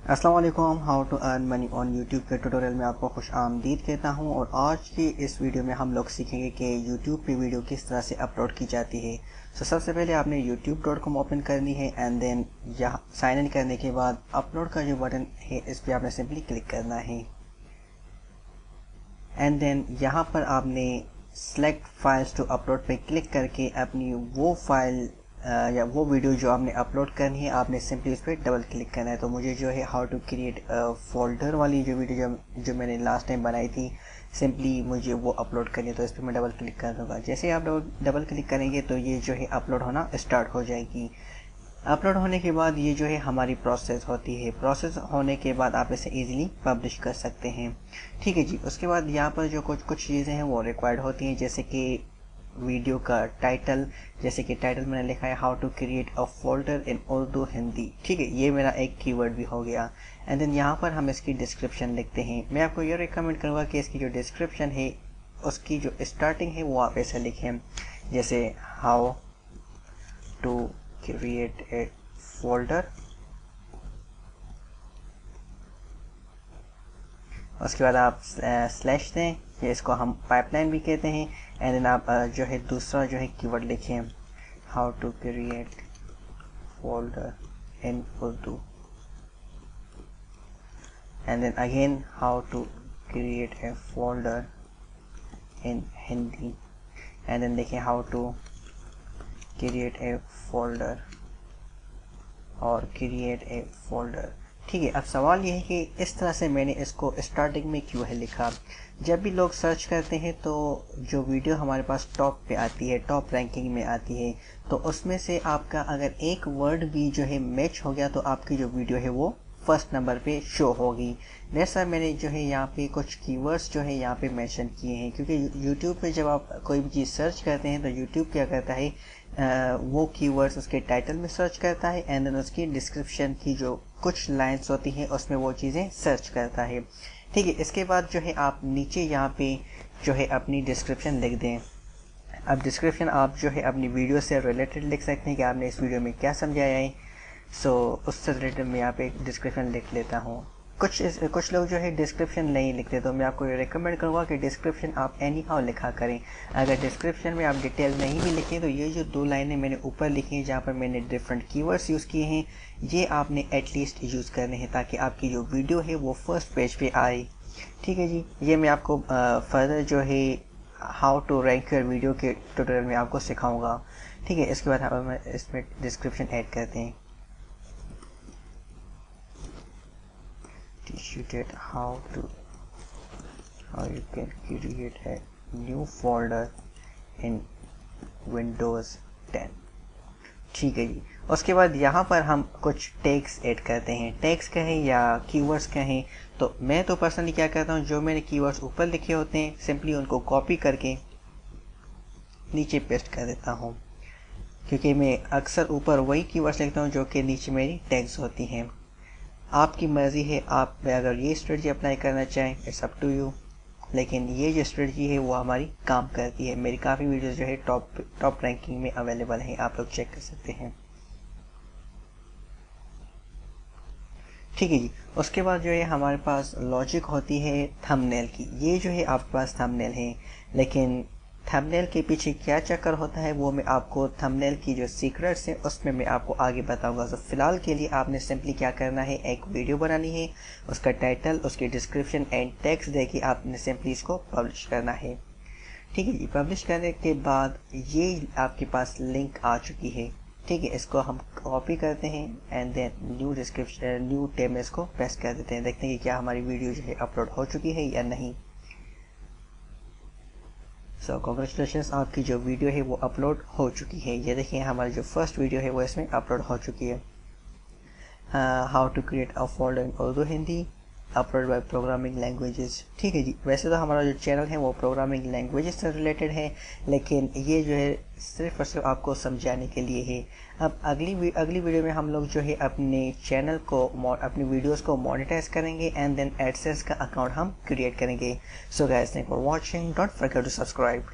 अस्सलाम वालेकुम। How to earn money on YouTube के ट्यूटोरियल में आपको खुश आमदीद कहता हूं। और आज की इस वीडियो में हम लोग सीखेंगे कि यूट्यूब पे वीडियो किस तरह से अपलोड की जाती है। सबसे पहले आपने youtube.com ओपन करनी है एंड देन यहाँ साइन इन करने के बाद अपलोड का जो बटन है इस पर आपने सिंपली क्लिक करना है एंड देन यहाँ पर आपने सेलेक्ट फाइल्स टू अपलोड पे क्लिक करके अपनी वो फाइल या वो वीडियो जो आपने अपलोड करनी है आपने सिंपली उस पर डबल क्लिक करना है। तो मुझे जो है हाउ टू क्रिएट फोल्डर वाली जो वीडियो जो मैंने लास्ट टाइम बनाई थी सिंपली मुझे वो अपलोड करनी है, तो इस पर मैं डबल क्लिक कर दूँगा। जैसे आप डबल क्लिक करेंगे तो ये जो है अपलोड होना स्टार्ट हो जाएगी। अपलोड होने के बाद ये जो है हमारी प्रोसेस होती है। प्रोसेस होने के बाद आप इसे इजीली पब्लिश कर सकते हैं। ठीक है जी। उसके बाद यहाँ पर जो कुछ चीज़ें हैं वो रिक्वायर्ड होती हैं, जैसे कि वीडियो का टाइटल। जैसे कि टाइटल मैंने लिखा है how to create a folder in Urdu Hindi. ठीक है, ये मेरा एक कीवर्ड भी हो गया। एंड देन यहाँ पर हम इसकी डिस्क्रिप्शन लिखते हैं। मैं आपको ये रिकमेंड करूँगा कि इसकी जो डिस्क्रिप्शन है उसकी जो स्टार्टिंग है वो आप ऐसे लिखें, जैसे how to create a folder. उसके बाद आप स्लैश दें, ये इसको हम पाइपलाइन भी कहते हैं। एंड देन आप जो है दूसरा जो है कीवर्ड लिखें how to create folder in Urdu and then again how to create a folder in Hindi and then देखें how to create a folder और क्रिएट ए फोल्डर। ठीक है, अब सवाल ये है कि इस तरह से मैंने इसको स्टार्टिंग में क्यों है लिखा। जब भी लोग सर्च करते हैं तो जो वीडियो हमारे पास टॉप पे आती है, टॉप रैंकिंग में आती है, तो उसमें से आपका अगर एक वर्ड भी जो है मैच हो गया तो आपकी जो वीडियो है वो फर्स्ट नंबर पे शो होगी। जैसा मैंने जो है यहाँ पे कुछ कीवर्ड्स जो है यहाँ पे मेंशन किए हैं, क्योंकि यूट्यूब पे जब आप कोई भी चीज़ सर्च करते हैं तो यूट्यूब क्या करता है वो कीवर्ड्स उसके टाइटल में सर्च करता है एंड देन उसकी डिस्क्रिप्शन की जो कुछ लाइंस होती हैं उसमें वो चीज़ें सर्च करता है। ठीक है, इसके बाद जो है आप नीचे यहाँ पे जो है अपनी डिस्क्रिप्शन लिख दें। अब डिस्क्रिप्शन आप जो है अपनी वीडियो से रिलेटेड लिख सकते हैं कि आपने इस वीडियो में क्या समझाया है। उससे रिलेटेड मैं यहाँ पे डिस्क्रिप्शन लिख लेता हूँ। कुछ लोग जो है डिस्क्रिप्शन नहीं लिखते, तो मैं आपको ये रिकमेंड करूँगा कि डिस्क्रिप्शन आप एनी हाउ लिखा करें। अगर डिस्क्रिप्शन में आप डिटेल नहीं भी लिखें तो ये जो दो लाइनें मैंने ऊपर लिखी हैं जहाँ पर मैंने डिफरेंट कीवर्ड्स यूज़ किए हैं, ये आपने एटलीस्ट यूज़ करने हैं ताकि आपकी जो वीडियो है वो फर्स्ट पेज पे आए। ठीक है जी, ये मैं आपको फर्दर जो है how to rank your video के ट्यूटोरियल में आपको सिखाऊंगा। ठीक है, इसके बाद हम इसमें डिस्क्रिप्शन ऐड करते हैं। teach you that how you can create a new folder in Windows 10। ठीक है जी। उसके बाद यहाँ पर हम कुछ टैग्स ऐड करते हैं। टैग्स कहें या कीवर्ड्स कहें, तो मैं तो पर्सनली क्या करता हूँ, जो मैंने कीवर्ड्स ऊपर लिखे होते हैं सिंपली उनको कॉपी करके नीचे पेस्ट कर देता हूँ, क्योंकि मैं अक्सर ऊपर वही कीवर्ड्स लिखता हूँ जो कि नीचे मेरी टैग्स होती हैं। आपकी मर्ज़ी है, आप अगर ये स्ट्रेटजी अप्लाई करना चाहें इट्स अप टू यू, लेकिन ये जो स्ट्रेटजी है वो हमारी काम करती है। मेरी काफ़ी वीडियोस जो है टॉप रैंकिंग में अवेलेबल हैं, आप लोग चेक कर सकते हैं। ठीक है जी। उसके बाद जो है हमारे पास लॉजिक होती है थंबनेल की। ये जो है आपके पास थंबनेल है, लेकिन थंबनेल के पीछे क्या चक्कर होता है वो मैं आपको थंबनेल की जो सीक्रेट्स हैं उसमें मैं आपको आगे बताऊंगा। तो फिलहाल के लिए आपने सिंपली क्या करना है, एक वीडियो बनानी है, उसका टाइटल, उसकी डिस्क्रिप्शन एंड टेक्स्ट देके आपने सिंपली इसको पब्लिश करना है। ठीक है जी। पब्लिश करने के बाद ये आपके पास लिंक आ चुकी है। ठीक है, इसको हम कॉपी करते हैं एंड देन न्यू टैब में इसको पेस्ट कर देते हैं। देखते हैं कि क्या हमारी वीडियो जो है अपलोड हो चुकी है या नहीं। कॉन्ग्रेचुलेशंस, आपकी जो वीडियो है वो अपलोड हो चुकी है। ये देखिए हमारी जो फर्स्ट वीडियो है वो इसमें अपलोड हो चुकी है। How to create a folder in Urdu Hindi upload by programming languages. ठीक है जी। वैसे तो हमारा जो चैनल है वो प्रोग्रामिंग लैंग्वेजेस से रिलेटेड है, लेकिन ये जो है सिर्फ और सिर्फ आपको समझाने के लिए है। अब अगली वीडियो में हम लोग जो है अपने चैनल को अपनी वीडियोस को मोनेटाइज करेंगे एंड देन एडसेंस का अकाउंट हम क्रिएट करेंगे। So guys, thank for watching, don't forget to subscribe.